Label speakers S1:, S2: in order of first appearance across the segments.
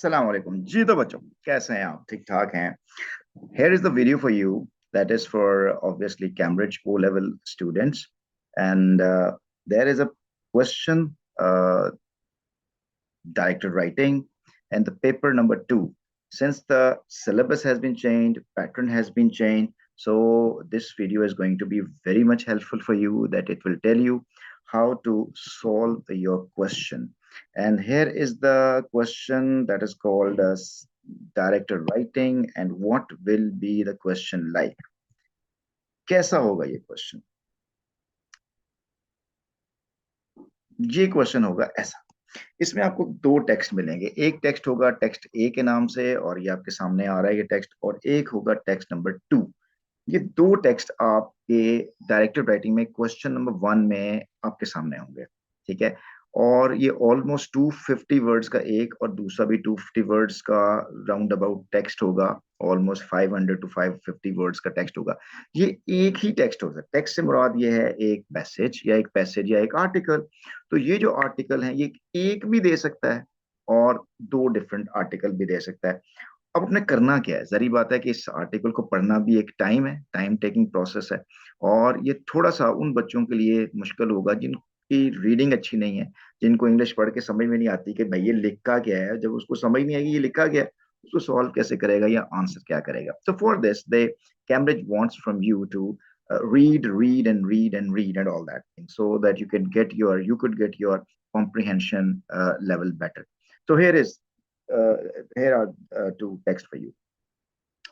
S1: अस्सलाम वालेकुम जी। तो बच्चों, कैसे हैं आप? ठीक ठाक हैं? Here is the video for you that is for obviously Cambridge O level students, and there is a question, uh, directed writing, and the paper number two. Since the syllabus has been changed, pattern has been changed, so this video is going to be very much helpful for you, that it will tell you how to solve your question. And here is the question that is called as directed writing, and what will be the question like? कैसा होगा ये question? ये question होगा ऐसा। इसमें आपको दो text मिलेंगे। एक टेक्स्ट होगा टेक्स्ट ए के नाम से, और ये आपके सामने आ रहा है ये टेक्स्ट, और एक होगा टेक्स्ट नंबर टू। ये दो टेक्स्ट आपके डायरेक्टेड राइटिंग में क्वेश्चन नंबर वन में आपके सामने होंगे। ठीक है। और ये ऑलमोस्ट 250 वर्ड्स का एक, और दूसरा भी 250 वर्ड्स का राउंड अबाउट टेक्स्ट होगा। ऑलमोस्ट 500 टू 550 वर्ड्स का टेक्स्ट होगा। ये एक ही टेक्स्ट होगा। टेक्स्ट से मुराद ये है एक पैसेज या एक आर्टिकल। तो ये जो आर्टिकल है ये एक भी दे सकता है और दो डिफरेंट आर्टिकल भी दे सकता है। अब अपने करना क्या है? जरी बात है कि इस आर्टिकल को पढ़ना भी एक टाइम टेकिंग प्रोसेस है, और ये थोड़ा सा उन बच्चों के लिए मुश्किल होगा जिनकी रीडिंग अच्छी नहीं है, जिनको इंग्लिश पढ़ के समझ में नहीं आती कि भाई ये लिखा क्या है। जब उसको समझ नहीं आएगी ये लिखा क्या है, उसको सॉल्व कैसे करेगा या आंसर क्या करेगा। तो for this they Cambridge wants from you to read and all that thing, so that you could get your comprehension level better. So uh, here are two texts for you.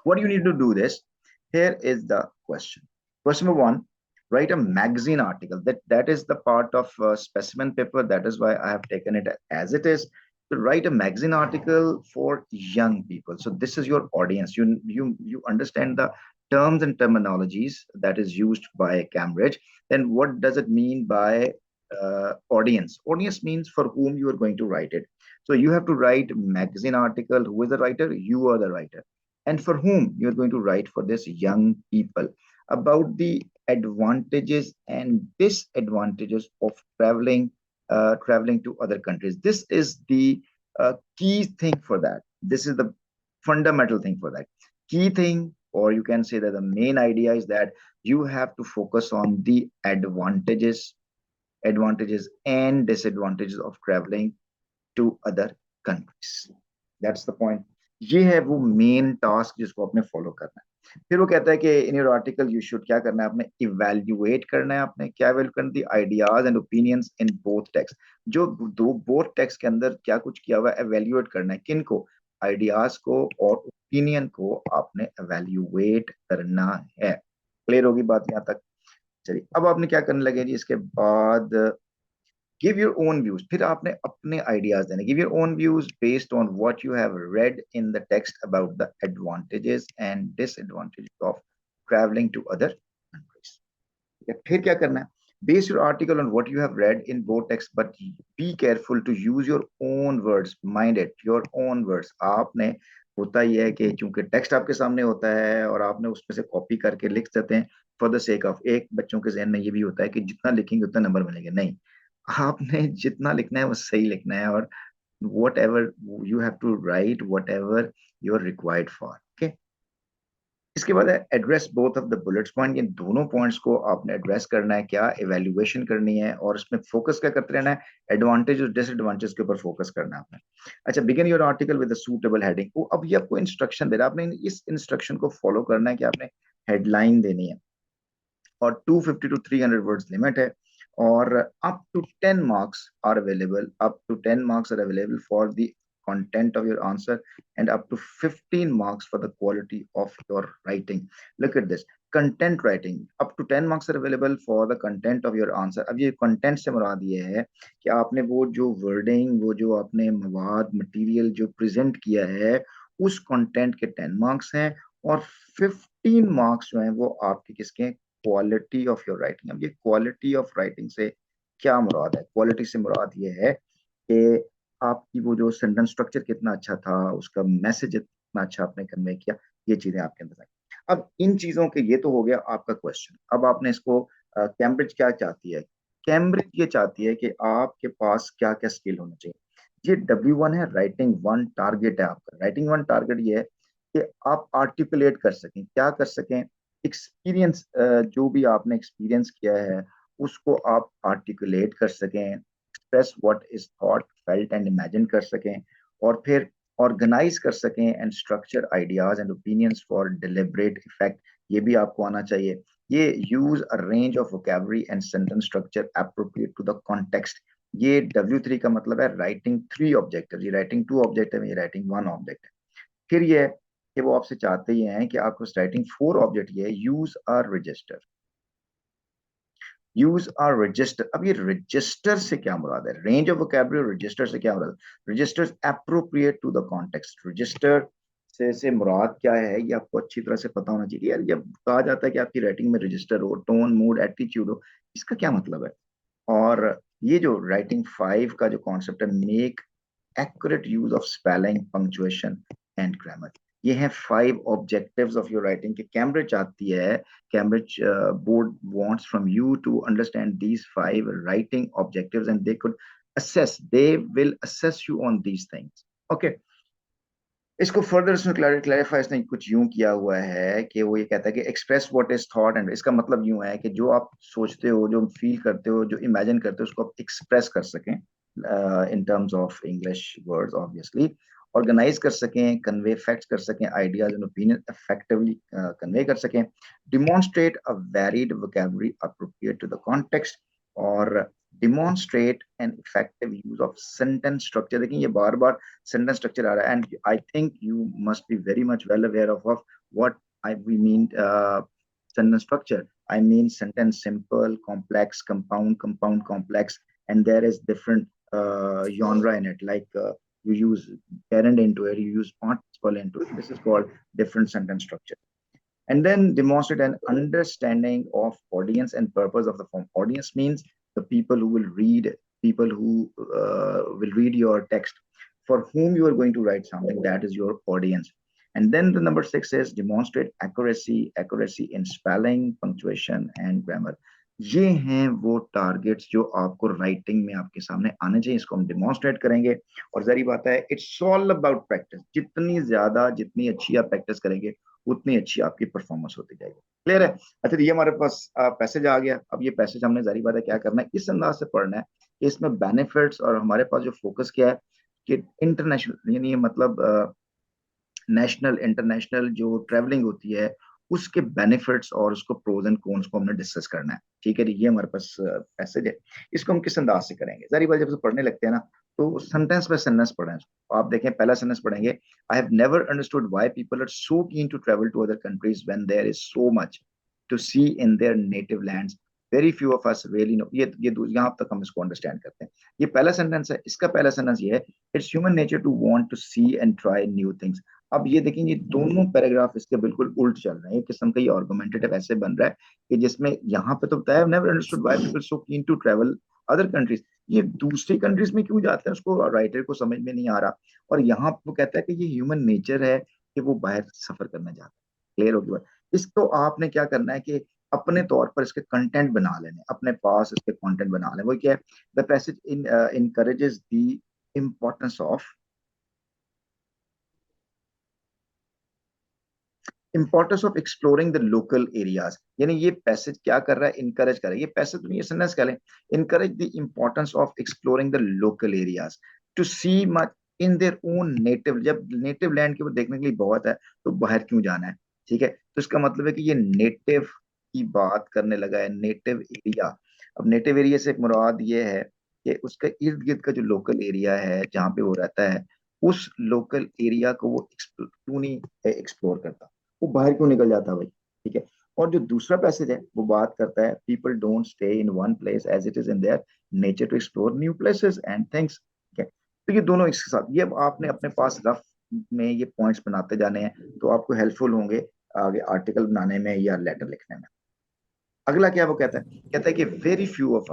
S1: What do you need to do this? Here is the question. Question number one: write a magazine article. That is the part of specimen paper. That is why I have taken it as it is. To write a magazine article for young people. So this is your audience. You understand the terms and terminologies that is used by Cambridge. Then what does it mean by audience? Audience means for whom you are going to write it. So you have to write magazine article. Who is the writer? You are the writer. And for whom you're going to write? For this young people, about the advantages and disadvantages of traveling to other countries. This is the key thing for that. This is the fundamental thing for that. Key thing, or you can say that the main idea is that you have to focus on the advantages and disadvantages of traveling to other countries. That's the point. ये है वो main task जिसको आपने follow करना है। फिर वो कहता है कि in your article you should क्या करना है, आपने इवेल्युएट करना है। आपने क्या इवेल्युएट करना? The ideas and opinions in both text. जो दो बोथ टेक्स्ट के अंदर क्या कुछ किया हुआ है, इवेल्युएट करना है। किन को? आइडियाज को और ओपिनियन को आपने इवेल्युएट करना है। क्लियर होगी बात यहाँ तक? चलिए, अब आपने क्या करने लगे जी इसके बाद? Give your own views. फिर आपने अपने आइडियाज देने। Give your own views based on what you have read in the text about the advantages and disadvantages of travelling to other countries. ठीक है, फिर क्या करना है? Base your article on what you have read in both text, but be careful to use your own words. Mind it, your own words. आपने, होता ही है कि चूंकि टेक्स्ट आपके सामने होता है और आपने उसमें से कॉपी करके लिख देते हैं फॉर द सेक ऑफ। एक बच्चों के जहन में ये भी होता है कि जितना लिखेंगे उतना नंबर मिलेंगे। नहीं, आपने जितना लिखना है वो सही लिखना है, और whatever you have to write, whatever you are required for. Okay. इसके बाद है address both of the bullets point. ये दोनों पॉइंट्स को आपने एड्रेस करना है। क्या? इवेल्युएशन करनी है, और इसमें फोकस क्या करते रहना है? एडवांटेज और डिसएडवांटेज के ऊपर फोकस करना है आपने। अच्छा, begin your article with suitable heading. वो अब ये आपको इंस्ट्रक्शन दे रहा है, आपने इस इंस्ट्रक्शन को फॉलो करना है कि आपने हेडलाइन देनी है, और 250 टू 300 वर्ड्स लिमिट है, और up to 10 marks are available for the content of your answer, and up to 15 marks for the quality of your writing. Look at this, content writing, up to 10 marks are available for the content of your answer. अब ये content से मुराद ये है कि आपने वो जो wording, वो जो आपने मवाद मटेरियल जो प्रेजेंट किया है, उस कंटेंट के 10 मार्क्स हैं, और 15 मार्क्स जो हैं वो आपके किसके? Quality of your writing. अब ये क्वालिटी ऑफ राइटिंग से क्या मुराद है? क्वालिटी से मुराद ये है कि आपकी वो जो सेंटेंस स्ट्रक्चर कितना अच्छा था, उसका मैसेज इतना अच्छा आपने कन्वे किया, ये चीजें आपके अंदर आई। अब इन चीजों के, ये तो हो गया आपका क्वेश्चन। अब आपने इसको, कैम्ब्रिज क्या चाहती है? कैम्ब्रिज ये चाहती है कि आपके पास क्या क्या स्किल होना चाहिए। ये W1 है, राइटिंग वन टारगेट है आपका। राइटिंग वन टारगेट ये है कि आप आर्टिकुलेट कर सकें, क्या कर सकें, एक्सपीरियंस, जो भी आपने एक्सपीरियंस किया है उसको आप आर्टिकुलेट कर सकें, express what is thought felt and imagine कर सकें, और फिर ऑर्गेनाइज कर सकें and structure ideas and opinions for deliberate effect, ये भी आपको आना चाहिए। ये use a range of vocabulary and sentence structure appropriate to the context. ये W3 का मतलब है राइटिंग थ्री ऑब्जेक्टिव, ये राइटिंग टू ऑब्जेक्टिव है, ये राइटिंग वन ऑब्जेक्ट है। फिर ये है कि वो आपसे चाहते ही हैं कि आपको राइटिंग फोर ऑब्जेक्ट ये use are register. Use are register, अब ये रजिस्टर से क्या मुराद है, रेंज ऑफ वोकैबुलरी, रजिस्टर से क्या मुराद है, registers appropriate to the context. Register से मुराद क्या है ये आपको अच्छी तरह से पता होना चाहिए यार। जब कहा जाता है कि आपकी राइटिंग में रजिस्टर हो, टोन, मूड, एटीट्यूड हो, इसका क्या मतलब है। और ये जो राइटिंग फाइव का जो कॉन्सेप्ट है, make accurate use of spelling, punctuation and grammar, ये हैं five objectives of your writing. कि कैम्ब्रिज चाहती है, Cambridge board wants from you to understand these five writing objectives and they will assess you on these things. Okay, इसको further इसमें clarify इसने कुछ यूं किया हुआ है कि वो ये कहता है कि express what is thought and, इसका मतलब यूं है कि जो आप सोचते हो, जो फील करते हो, जो इमेजिन करते हो, उसको आप एक्सप्रेस कर सकें in terms of English words obviously, organise कर सकें, कन्वे फैक्ट्स कर सकें, ideas and opinion effectively convey कर सकें, demonstrate a varied vocabulary appropriate to the context, और demonstrate an effective use of sentence structure. देखिए ये बार बार सेंटेंस स्ट्रक्चर आ रहा है, and I think you must be very much well aware of what I we mean sentence structure. I mean sentence simple, complex, compound, complex, and there is different genre in it. Like you use parent into it, you use participle into it. This is called different sentence structure. And then demonstrate an understanding of audience and purpose of the form. Audience means the people who will read, people who will read your text, for whom you are going to write something, that is your audience. And then the number six is demonstrate accuracy in spelling, punctuation and grammar. ये हैं वो targets जो आपको writing में आपके सामने आने चाहिए, इसको हम डिमॉन्स्ट्रेट करेंगे। और जरी बात है, इट्स ऑल अबाउट प्रैक्टिस, जितनी ज्यादा जितनी अच्छी आप प्रैक्टिस करेंगे उतनी अच्छी आपकी परफॉर्मेंस होती जाएगी। क्लियर है। अच्छा, तो ये हमारे पास पैसेज आ गया। अब ये पैसेज हमने जारी बात है क्या करना है, इस अंदाज से पढ़ना है कि इसमें बेनिफिट्स, और हमारे पास जो फोकस क्या है कि इंटरनेशनल, यानी मतलब नेशनल इंटरनेशनल जो ट्रेवलिंग होती है उसके बेनिफिट्स और उसको प्रोज एंड कॉन्स को हमने डिस्कस करना है। ठीक है जी, ये हमारे पास पैसेज है। इसको हम किस अंदाज से करेंगे, जारी बात जब से पढ़ने लगते हैं ना, तो सेंटेंस बाय सेंटेंस पढ़ें। आप देखें, पहला सेंटेंस पढ़ेंगे, I have never understood why people are so keen to travel to other countries when there is so much to see in their native lands, very few of us really know. ये यहाँ तक हम इसको understand करते हैं। ये पहला sentence है। इसका पहला सेंटेंस ये है, it's human nature to want to see and try new things. अब ये देखेंगे, दोनों पैराग्राफ इसके बिल्कुल उल्ट चल रहे हैं। एक किस्म का ये आर्गुमेंटेटिव ऐसे बन रहा है कि जिसमें यहाँ पे तो बताया never understood why people so keen to travel other countries, ये दूसरी कंट्रीज में क्यों जाते हैं उसको राइटर को समझ में नहीं आ रहा। और यहाँ वो कहता है कि ये ह्यूमन नेचर है कि वो बाहर सफर करना चाहता है। क्लियर होगी बात। इसको आपने क्या करना है कि अपने तौर पर इसके कंटेंट बना लेने, अपने पास इसके कंटेंट बना लेने। वो क्या है, the passage encourages the importance of exploring the local areas. यानी ये पैसेज क्या कर रहा है, इनकरेज कर रहा है। ये पैसेज तो ये सेंटेंस कह लें, encourage the importance of exploring the local areas to see much in their own native. जब नेटिव लैंड के ऊपर देखने के लिए बहुत है तो बाहर क्यों जाना है। ठीक है, तो इसका मतलब है कि ये नेटिव की बात करने लगा है, नेटिव एरिया। अब नेटिव एरिया से एक मुराद ये है कि उसका इर्द गिर्द का जो लोकल एरिया है जहाँ पे वो रहता है, उस लोकल एरिया को वो क्यों नहीं एक्सप्लोर करता, वो बाहर क्यों निकल जाता है भाई। ठीक है। और जो दूसरा पैसेज है वो बात करता है, people don't stay in one place as it is in their nature to explore new places and things. ठीक है, तो ये दोनों एक साथ, ये अब आपने अपने पास रफ में ये पॉइंट्स बनाते जाने हैं तो आपको हेल्पफुल होंगे आगे आर्टिकल बनाने में या लेटर लिखने में। अगला क्या वो कहता है कि very few of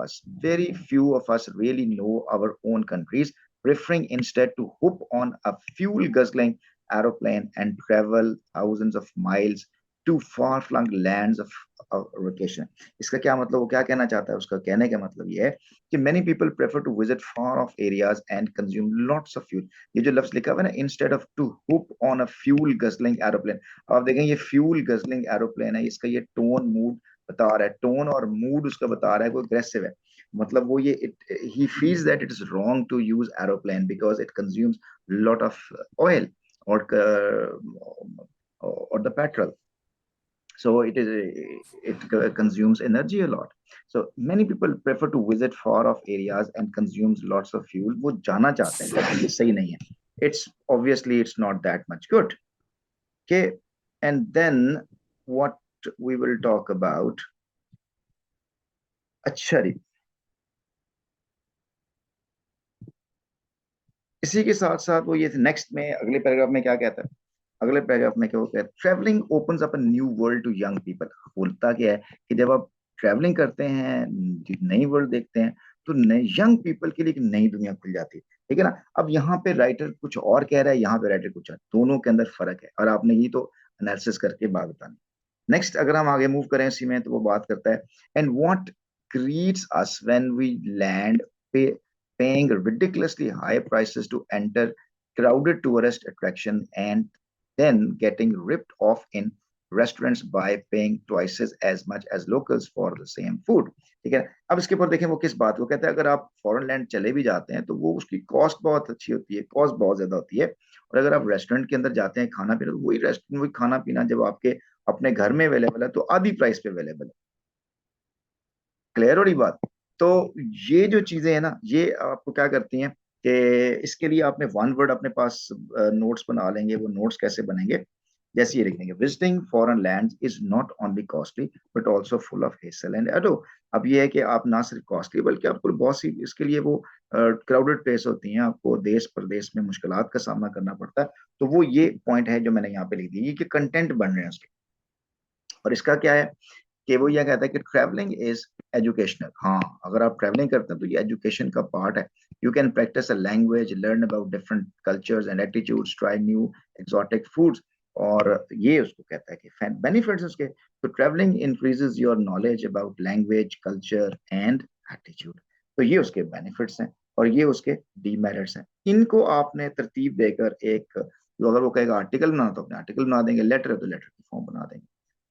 S1: us really know our own countries, preferring instead to hop on a fuel guzzling aeroplane and travel thousands of miles to far flung lands of vacation. इसका क्या मतलब, वो क्या कहना चाहता है, उसका कहने का मतलब ये है कि many people prefer to visit far off areas and consume lots of fuel. ये जो लफ्ज लिखा हुआ है ना, instead of to hoop on a fuel guzzling aeroplane, आप देखें ये fuel guzzling aeroplane है, इसका ये टोन मूड बता रहा है, टोन और मूड उसका बता रहा है, कोई अग्रेसिव है, मतलब वो ये he feels that it is wrong to use aeroplane because it consumes lot of oil or or the petrol, so it consumes energy a lot. So many people prefer to visit far off areas and consumes lots of fuel. वो जाना चाहते हैं लेकिन ये सही नहीं है. It's obviously it's not that much good. Okay, and then what we will talk about. अच्छा जी, इसी के साथ साथ वो ये नेक्स्ट में अगले पैराग्राफ में क्या कहता है, अगले पैराग्राफ में क्या होता है, travelling opens up a new world to young people. बोलता क्या है कि जब आप ट्रेवलिंग करते हैं, नई वर्ल्ड देखते हैं, तो नए यंग पीपल के लिए एक नई दुनिया खुल जाती है. ठीक है ना. अब यहाँ पे राइटर कुछ और कह रहा है, यहाँ पे राइटर कुछ और, दोनों के अंदर फर्क है और आपने ये तो एनालिसिस करके बात बतानी. नेक्स्ट अगर हम आगे मूव करें इसी में, तो वो बात करता है, and what greets us when we land, paying ridiculously high prices to enter crowded tourist attraction and then getting ripped off in restaurants by paying twice as much as locals for the same food. ठीक है. अब इसके ऊपर देखें वो किस बात को कहता है, अगर आप फॉरेन लैंड चले भी जाते हैं तो वो उसकी कॉस्ट बहुत अच्छी होती है, कॉस्ट बहुत ज्यादा होती है, और अगर आप रेस्टोरेंट के अंदर जाते हैं खाना पीना, तो वही रेस्टोरेंट वही खाना पीना जब आपके अपने घर में अवेलेबल है तो आधी प्राइस पे अवेलेबल है. क्लियर हो रही बात. तो ये जो चीजें हैं ना, ये आपको क्या करती हैं कि इसके लिए आपने वन वर्ड अपने पास नोट्स बना लेंगे. वो नोट्स कैसे बनेंगे, जैसे ये लिख देंगे, visiting foreign land is not only costly but also full of hassle and ado. अब ये है कि आप ना सिर्फ कॉस्टली बल्कि आपको बहुत सी इसके लिए वो क्राउडेड प्लेस होती हैं, आपको देश प्रदेश में मुश्किलात का सामना करना पड़ता है. तो वो ये पॉइंट है जो मैंने यहाँ पे लिख दी कि कंटेंट बन रहे हैं उसके. और इसका क्या है कि वो यह कहता है कि ट्रैवलिंग इज एजुकेशनल. हाँ, अगर आप ट्रैवलिंग करते हैं तो ये एजुकेशन का पार्ट है. You can practice a language, learn about different cultures and attitudes, try new exotic foods. और ये उसको कहता है कि बेनिफिट्स उसके, तो travelling increases your knowledge about language, culture and attitude. तो ये उसके बेनिफिट्स हैं और ये उसके डीमेरिट्स हैं. इनको आपने तरतीब देकर एक, जो अगर वो कहेगा आर्टिकल बनाना तो अपने आर्टिकल बना देंगे, लेटर है तो लेटर की फॉर्म बना देंगे.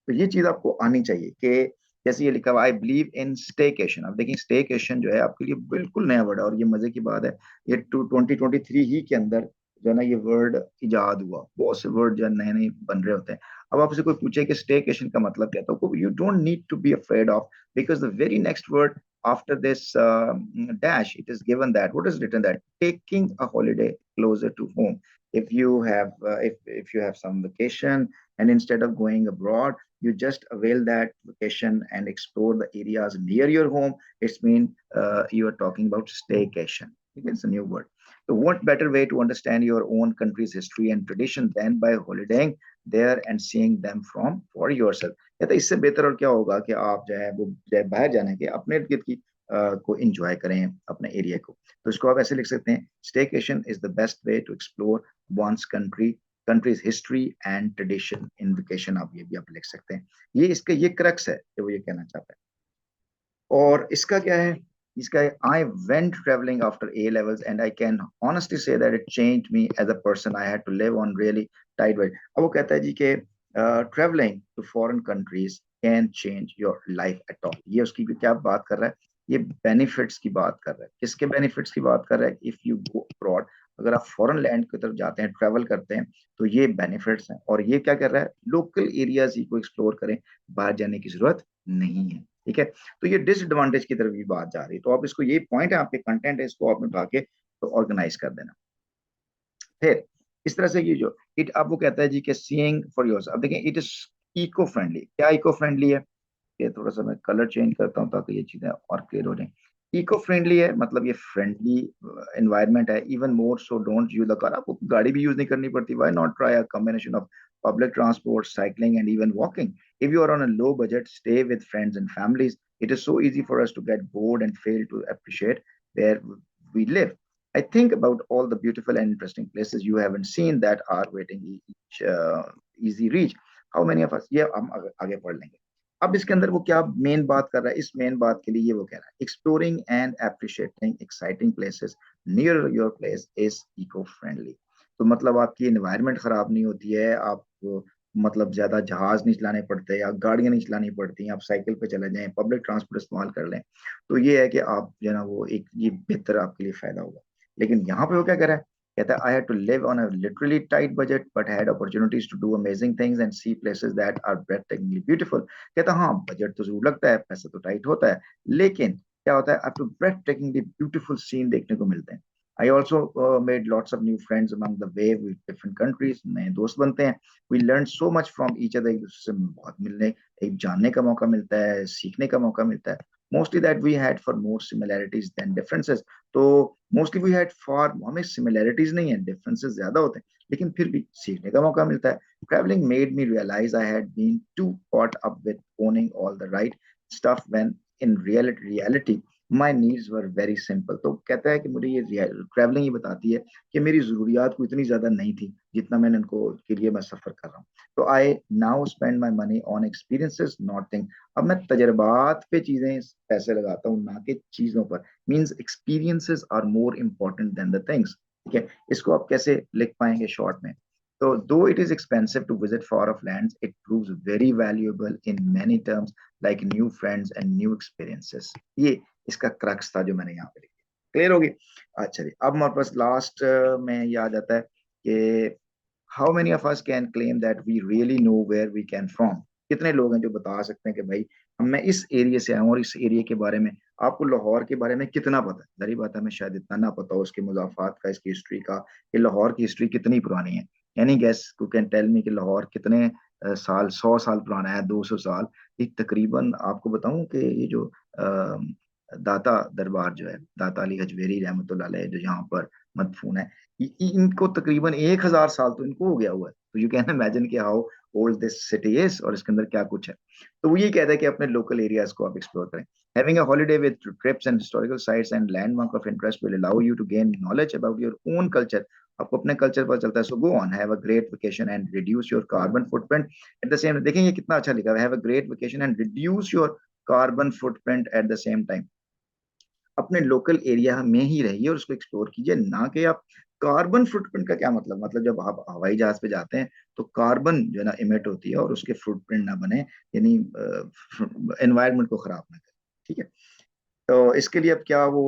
S1: तो ये चीज आपको आनी चाहिए कि जैसे ये लिखा हुआ, आई बिलीव इन स्टेकेशन. अब देखिए स्टेकेशन जो है आपके लिए बिल्कुल नया वर्ड है, और ये मजे की बात है, ये 2023 ही के अंदर जो है ना ये वर्ड इजाद हुआ. बहुत से वर्ड जो है नए नए बन रहे होते हैं. अब आपसे कोई पूछे कि स्टेकेशन का मतलब क्या है, तो you don't need to be afraid of, because the very next word after this dash it is given that what is written, that taking a holiday closer to home. If you have if you have some vacation and instead of going abroad you just avail that vacation and explore the areas near your home, it's mean you are talking about staycation. It's a new word. So what better way to understand your own country's history and tradition than by holidaying there and seeing them from for yourself. या तो इससे बेहतर और क्या होगा कि आप जो है वो जो है बाहर जाने के अपने इर्द गिर्द की को इंजॉय करें अपने एरिया को. तो इसको आप ऐसे लिख सकते हैं, staycation is the best way to explore one's country's history and tradition in vacation. आप ये भी आप लिख सकते हैं. ये इसका ये क्रक्स है कि वो ये कहना चाहता है. और इसका क्या है, इसका है, I went travelling after A levels and I can honestly say that it changed me as a person. I had to live on really tight weight. अब वो कहता है जी कि travelling to foreign countries can change your life at all. ये उसकी क्या बात कर रहा है, ये बेनिफिट्स की बात कर रहा है. किसके बेनिफिट्स की बात कर रहा है, इफ यू गो अब्रॉड, अगर आप फॉरेन लैंड की तरफ जाते हैं, ट्रेवल करते हैं, तो ये बेनिफिट्स हैं. और ये क्या कर रहा है, लोकल एरियाज ही को एक्सप्लोर करें, बाहर जाने की जरूरत नहीं है. ठीक है. तो ये डिसएडवांटेज की तरफ भी बात जा रही है. तो आप इसको, ये पॉइंट है आपके कंटेंट है, इसको आपने उठा के तो ऑर्गेनाइज कर देना. फिर इस तरह से ये जो इट, अब वो कहता है जी कि सीइंग फॉर योर्स. अब देखें, इट इज इको फ्रेंडली. क्या इको फ्रेंडली है, ये थोड़ा सा मैं कलर चेंज करता हूँ ताकि ये चीजें और क्लियर हो जाए. इको फ्रेंडली है मतलब ये फ्रेंडली एनवायरनमेंट है. Even more so don't use the car. आपको गाड़ी भी यूज नहीं करनी पड़ती. Why not try a combination of public transport, cycling, and even walking. If you are on a low budget, stay with friends and families. It is so easy for us to get bored and fail to appreciate where we live. I think about all the beautiful and interesting places you haven't seen that are waiting each easy reach. How many of अस, ये हम आगे पढ़ लेंगे। अब इसके अंदर वो क्या मेन बात कर रहा है, इस मेन बात के लिए ये वो कह रहा है, exploring and appreciating exciting places near your place is eco friendly. तो मतलब आपकी एनवायरनमेंट खराब नहीं होती है, आप मतलब ज्यादा जहाज नहीं चलाने पड़ते, या गाड़ियां नहीं चलानी पड़ती, आप साइकिल पे चले जाएं, पब्लिक ट्रांसपोर्ट इस्तेमाल कर लें, तो ये है कि आप जो है ना वो एक ये बेहतर आपके लिए फायदा होगा। लेकिन यहाँ पे वो क्या कर रहा है, कहता है I had to live on a literally tight budget but had opportunities to do amazing things and see places that are breathtakingly beautiful. कहता है हाँ बजट तो जरूर लगता है, पैसा तो टाइट होता है, लेकिन क्या होता है, आपको ब्रेथटेकिंगली ब्यूटीफुल सीन देखने को मिलते हैं। I also made lots of new friends among the way with different countries, नए दोस्त बनते हैं। We learned so much from each other, एक दूसरे से बहुत मिलने, एक जानने का मौका मिलता है, सीखने का मौका मिलता है। Mostly that we had for more similarities than differences। तो mostly we had far, हमें similarities नहीं है, differences ज्यादा होते हैं, लेकिन फिर भी सीखने का मौका मिलता है। Traveling made me realize I had been too caught up with owning all the right stuff when in reality my needs were very simple. तो कहता है कि मुझे ये ट्रैवलिंग ही बताती है कि मेरी जरूरियात को इतनी ज्यादा नहीं थी जितना मैंने इनको के लिए मैं सफर कर रहा हूँ। तो I now spend my money on experiences not thing. अब मैं तजर्बात पे चीजें पैसे लगाता हूँ, ना कि चीजों पर। Means experiences are more important than the things. ठीक है, इसको आप कैसे लिख पाएंगे शॉर्ट में? तो though it is expensive to visit far off lands, it proves very valuable in many terms like new friends and new experiences. ये इसका क्रक्स था जो मैंने यहाँ पे लिखा। क्लियर होगी? अच्छा जी, अब हमारे पास लास्ट में ये आ जाता है कि how many of us can claim that we really know where we came from. कितने लोग हैं जो बता सकते हैं कि भाई हम मैं इस एरिया से आया हूँ और इस एरिया के बारे में, आपको लाहौर के बारे में कितना पता है? जरी बात है, हमें शायद इतना ना पता हो उसके मुजाफात का, इसकी हिस्ट्री का, कि लाहौर की हिस्ट्री कितनी पुरानी है। यानी guess who can tell me कि लाहौर कितने साल, 100 साल पुराना है, 200 साल? एक तकरीबन आपको बताऊं कि ये जो दाता दरबार जो है, दाता अली हजवेरी रहमतुल्लाह अलैह, जो यहाँ पर मदफून है, इनको तकरीबन 1000 साल तो इनको हो गया हुआ है। तो यू कैन इमेजिन कि how old this city is और इसके अंदर क्या कुछ है। तो वो ये कहता है कि अपने लोकल एरियाज को आप एक्सप्लोर करें। Having a holiday with trips and historical sites and landmark of interest will allow you to gain knowledge about your own culture। आपको अपने कल्चर पर चलता है। So go on, have a great vacation and reduce your carbon footprint at the same. देखें ये कितना अच्छा लिखा है, have a great vacation and reduce your carbon footprint at the same time. अपने लोकल एरिया में ही रहिए और उसको एक्सप्लोर कीजिए, ना कि आप कार्बन फुटप्रिंट का क्या मतलब? मतलब जब आप हवाई जहाज पे जाते हैं तो कार्बन जो है ना इमिट होती है और उसके फुटप्रिंट ना बने, यानी एनवायरनमेंट को खराब ना करें। ठीक है, तो इसके लिए अब क्या वो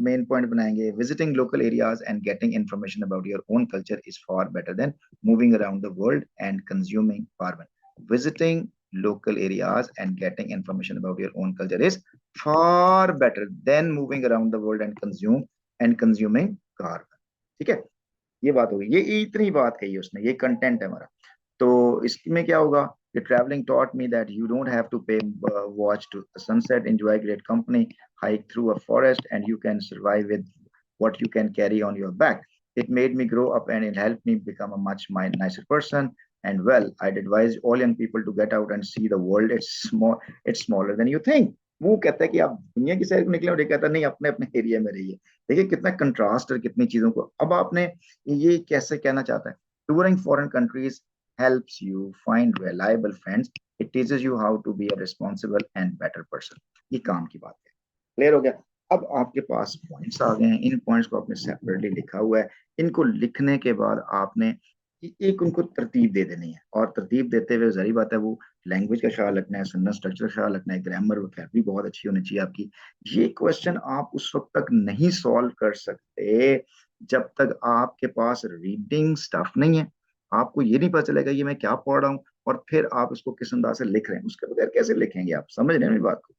S1: मेन पॉइंट बनाएंगे, visiting local areas and getting information about your own culture is far better than moving around the world and consuming carbon. Visiting local areas and getting information about your own culture is far better than moving around the world and consuming carbon। ठीक है, ये बात होगी, ये इतनी बात कही है उसने, ये कंटेंट है हमारा। तो इसमें क्या होगा कि traveling taught me that you don't have to pay watch to the sunset, enjoy great company, hike through a forest, and you can survive with what you can carry on your back. It made me grow up and it helped me become a much nicer person. And well, I'd advise all young people to get out and see the world. It's smaller than you think। वो कहता है कि आप दुनिया की सैर को निकले, और ये कहता है नहीं, अपने अपने एरिया में रहिए। देखिए कितना कंट्रास्ट और कितनी चीजों को अब आपने ये कैसे कहना चाहता है। Touring foreign countries helps you find reliable friends, it teaches you how to be a responsible and better person। ये काम की बात है। क्लियर हो गया? अब आपके पास पॉइंट्स आ गए हैं, इन पॉइंट्स को आपने सेपरेटली लिखा हुआ है। इनको लिखने के बाद आपने एक उनको तरतीब दे देनी है, और तरतीब देते हुए जरी बात है वो लैंग्वेज का ख्याल रखना है, सुनना स्ट्रक्चर का ख्याल रखना है, ग्रामर वगैरह बहुत अच्छी होनी चाहिए आपकी। ये क्वेश्चन आप उस वक्त तक नहीं सॉल्व कर सकते जब तक आपके पास रीडिंग स्टफ नहीं है। आपको ये नहीं पता चलेगा ये मैं क्या पढ़ रहा हूँ, और फिर आप इसको किस अंदाज से लिख रहे हैं, उसके बगैर कैसे लिखेंगे आप? समझ रहे हैं मेरी बात को?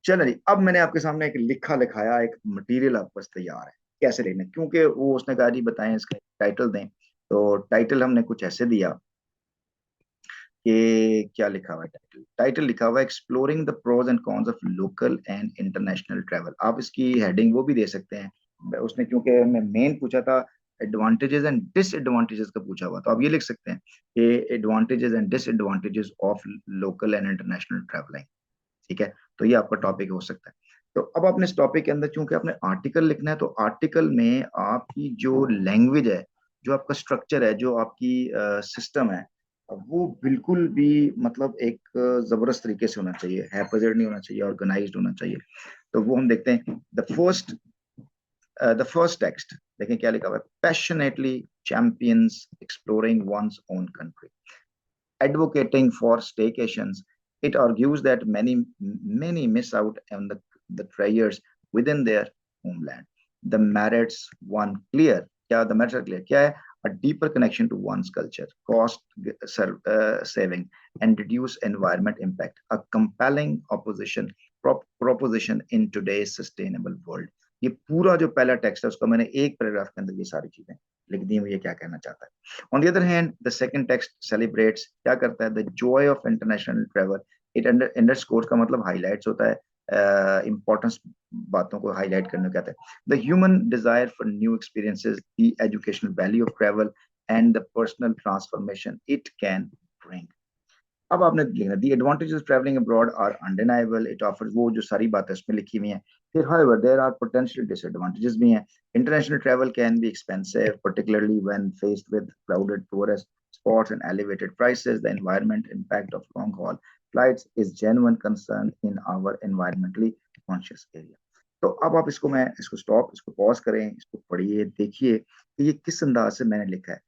S1: चलो जी, अब मैंने आपके सामने एक लिखा लिखाया एक मटेरियल आपके पास तैयार है कैसे लिखना है, क्योंकि वो उसने कहा जी बताएं इसका टाइटल दें। तो टाइटल हमने कुछ ऐसे दिया कि क्या लिखा हुआ है, टाइटल टाइटल लिखा हुआ है exploring the pros and cons of local and international travel. आप इसकी हेडिंग वो भी दे सकते हैं, उसने क्योंकि मैं मेन पूछा था एडवांटेजेस एंड डिसएडवांटेजेस का पूछा हुआ, तो आप ये लिख सकते हैं कि advantages and disadvantages of local and international travelling. ठीक है, तो ये आपका टॉपिक हो सकता है। तो अब आपने इस टॉपिक के अंदर चूंकि आपने आर्टिकल लिखना है, तो आर्टिकल में आपकी जो लैंग्वेज है, जो आपका स्ट्रक्चर है, जो आपकी सिस्टम है, वो बिल्कुल भी मतलब एक जबरदस्त तरीके से होना चाहिए, हैपजेड नहीं होना चाहिए, ऑर्गेनाइज्ड होना चाहिए। तो वो हम देखते हैं, द फर्स्ट टेक्स्ट देखें क्या लिखा हुआ है, passionately champions exploring one's own country, advocating for staycations. It argues that many miss out on the treasures within their homeland. The merits one clear. क्या the merits are clear? क्या है? A deeper connection to one's culture, cost saving, and reduce environment impact. A compelling proposition in today's sustainable world. ये पूरा जो पहला text है उसका मैंने एक पैराग्राफ के अंदर ये सारी चीजें लिख दी हुई है, क्या कहना चाहता है। On the other hand, the second text celebrates क्या करता है, the joy of international travel. It underscores का मतलब highlights होता है, importance बातों को highlight करने को कहता है। The human desire for new experiences, the educational value of travel, and the personal transformation it can bring. अब आपने लिखना, the advantages of travelling abroad are undeniable, it offers, वो जो सारी बातें उसमें लिखी हुई हैं। फिर however there are potential disadvantages भी हैं। International travel can be expensive particularly when faced with crowded tourist spots and elevated prices. The environment impact of long haul flights is genuine concern in our environmentally conscious area. तो अब आप इसको, मैं इसको stop, इसको pause करें, इसको पढ़िए, देखिए कि ये किस अंदाज से मैंने लिखा है।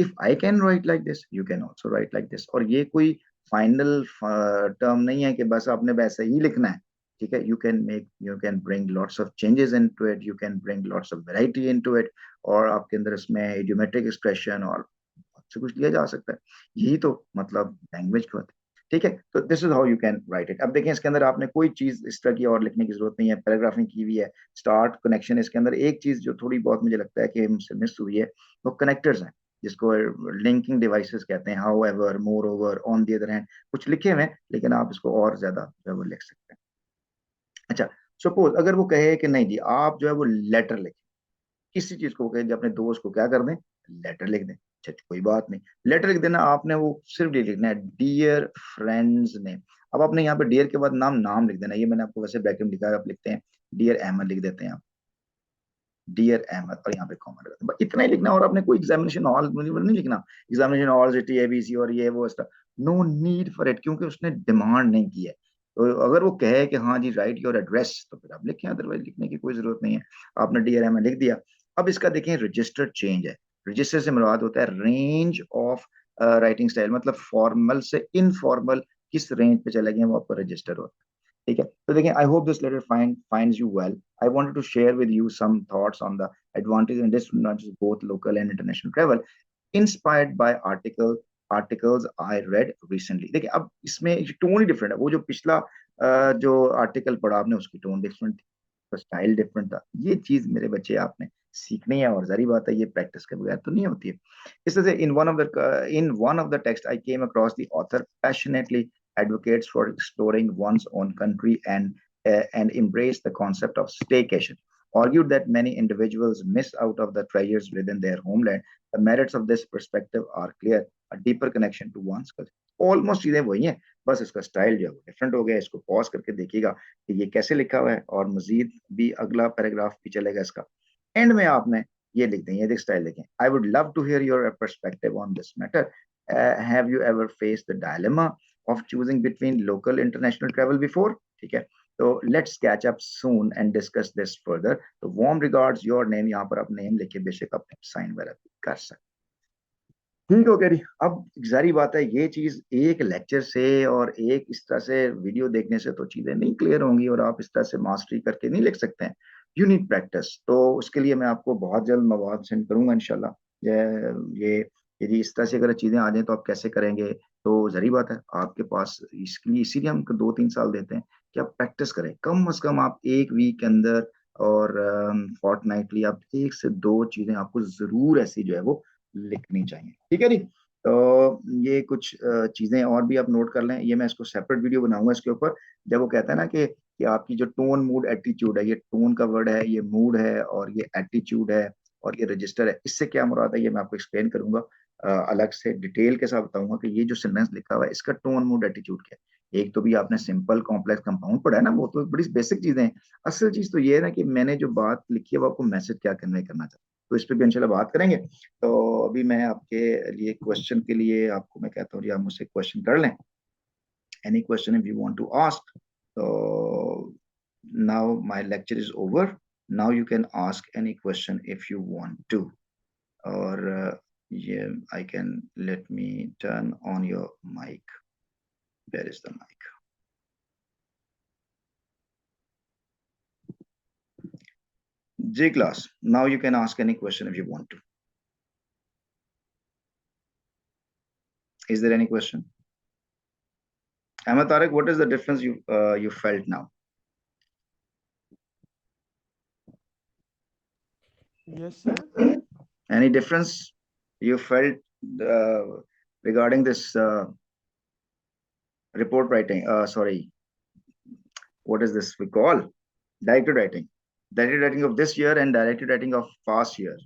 S1: If I can write like this, you can also right like this. और ये कोई फाइनल टर्म नहीं है कि बस आपने वैसे ही लिखना है, ठीक है। You can bring lots of changes into it, you can bring lots of variety into it, और आपके अंदर इसमें इडियोमेट्रिक एक्सप्रेशन और बहुत से कुछ लिया जा सकता है। यही तो मतलब लैंग्वेज की होती है, ठीक है। तो this is how you can write it. अब देखें, इसके अंदर आपने कोई चीज इस तरह की और लिखने की जरूरत नहीं है, पैराग्राफिंग की हुई है, स्टार्ट कनेक्शन। इसके अंदर एक चीज जो थोड़ी बहुत मुझे लगता है कि हमसे मिस हुई है, वो कनेक्टर्स हैं, जिसको लिंकिंग डिवाइसेस कहते हैं। How ever, more over, on the other hand, कुछ लिखे हुए हैं, लेकिन आप इसको और ज्यादा जो है वो लिख सकते हैं। अच्छा, सपोज अगर वो कहे कि नहीं जी आप जो है वो लेटर लिखें, किसी चीज को कहे, अपने दोस्त को क्या कर दें, लेटर लिख दें। अच्छा, कोई बात नहीं, लेटर लिख देना आपने, वो सिर्फ ये लिखना है, डियर फ्रेंड्स ने। अब आपने यहाँ पे डियर के बाद नाम नाम लिख देना, ये मैंने आपको वैसे ब्रैकेट में लिखा है, आप लिखते हैं डियर अहमद लिख देते हैं आप, डियर अहमद, और यहाँ पे कॉमा लगाते हैं, इतना ही लिखना। और आपने कोई एग्जामिनेशन हॉल नहीं लिखना, एग्जामिनेशन हॉल सिटी एबीसी और ये वो, नो नीड फॉर इट, क्योंकि उसने डिमांड नहीं की है। तो अगर वो कहे कि हाँ जी राइट योर एड्रेस, तो फिर आप लिखें, अदरवाइज लिखने की कोई जरूरत नहीं है। आपने डियर अहमद लिख दिया। अब इसका देखें, रजिस्टर्ड चेंज है। रजिस्टर से मुराद होता है रेंज ऑफ राइटिंग स्टाइल, मतलब फॉर्मल से इनफॉर्मल किस रेंज पे चले गए वो आपका रजिस्टर होता है, ठीक है। तो देखिए, I hope this letter finds you well. I wanted to share with you some thoughts on the advantage and disadvantages of both local and international travel, inspired by articles I read recently. देखिए, अब इसमें tone ही different है। वो जो पिछला जो article पढ़ा आपने, उसकी टोन डिफरेंट थी, स्टाइल डिफरेंट था। ये चीज मेरे बच्चे आपने सीखनी है, और जारी बात है ये प्रैक्टिस के बगैर तो नहीं होती है। इस तरह से in one of the text I came across the author passionately advocates for exploring one's own country and embrace the concept of staycation. Argued that many individuals miss out of the treasures within their homeland. The merits of this perspective are clear. A deeper connection to one's culture. Almost चीजें वही हैं, बस इसका style जो है different हो गया। इसको पॉज करके देखिएगा कि ये कैसे लिखा हुआ है, और मजीद भी अगला पैराग्राफ भी चलेगा इसका। एंड में आपने ये लिख दें, ये देख स्टाइल देखें, I would love to hear your perspective on this matter. Have you ever face the dilemma of choosing between local international travel before, ठीक है। तो let's catch up soon and discuss this further. तो warm regards, your name, यहाँ पर आप name लिखे बेशक आप साइन वगैरह कर सकते, ठीक हो गया जी। अब जारी बात है, ये चीज एक लेक्चर से और एक इस तरह से वीडियो देखने से तो चीजें नहीं क्लियर होंगी, और आप इस तरह से मास्टरी करके नहीं लिख सकते हैं। You need practice. तो उसके लिए मैं आपको बहुत जल्द मवाद सेंड करूंगा इंशाल्लाह। ये यदि इस तरह से अगर चीजें आ जाए तो आप कैसे करेंगे, तो जरी बात है आपके पास, इसके लिए इसीलिए हम 2-3 साल देते हैं कि आप प्रैक्टिस करें। कम अज कम आप एक वीक के अंदर और फोर्टनाइटली आप 1 से 2 चीजें आपको जरूर ऐसी जो है वो लिखनी चाहिए, ठीक है जी। तो ये कुछ चीजें और भी आप नोट कर लें, ये मैं इसको सेपरेट वीडियो बनाऊंगा इसके ऊपर। जब वो कहता है ना कि आपकी जो टोन मूड एटीट्यूड है, ये टोन का वर्ड है, ये मूड है, और ये एटीट्यूड है, और ये रजिस्टर है, इससे क्या मुराद है ये मैं आपको एक्सप्लेन करूंगा। अलग से डिटेल के साथ बताऊंगा कि ये जो सेंटेंस लिखा हुआ है इसका टोन मूड एटीट्यूड क्या है। एक तो भी आपने सिंपल कॉम्प्लेक्स कंपाउंड पढ़ा है ना, वो तो बड़ी बेसिक चीजें हैं। असल चीज तो ये है ना कि मैंने जो बात लिखी है वो आपको मैसेज क्या कन्वे करना चाहता हूँ। तो इस पे भी इंशाल्लाह बात करेंगे। तो अभी मैं आपके लिए क्वेश्चन के लिए आपको मैं कहता हूँ जी, आप मुझसे क्वेश्चन कर लें, any question if you want to ask. So now my lecture is over. Now you can ask any question if you want to. Or yeah, I can, let me turn on your mic. Where is the mic? J class. Now you can ask any question if you want to. Is there any question? Ahmed Tariq, what is the difference you felt now?
S2: Yes, sir.
S1: Any difference you felt uh, regarding this report writing? Sorry, what is this we call directed writing of this year and directed writing of past year.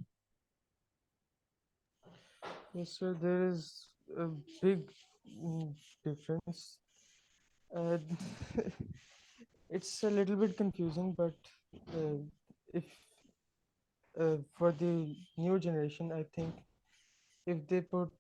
S2: Yes, sir. There is a big difference. Uh, it's a little bit confusing, but uh, if for the new generation, I think if they put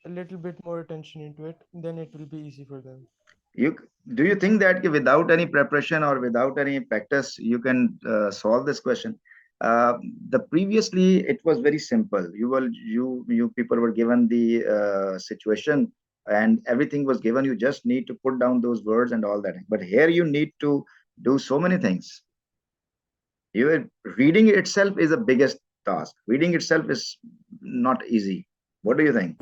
S2: a little bit more attention into it, then it will be easy for them.
S1: You do you think that without any preparation or without any practice you can solve this question? uh, the previously it was very simple. You people were given the situation and everything was given. You just need to put down those words and all that, but here you need to do so many things. Even reading itself is the biggest task. Reading itself is not easy. What do you think?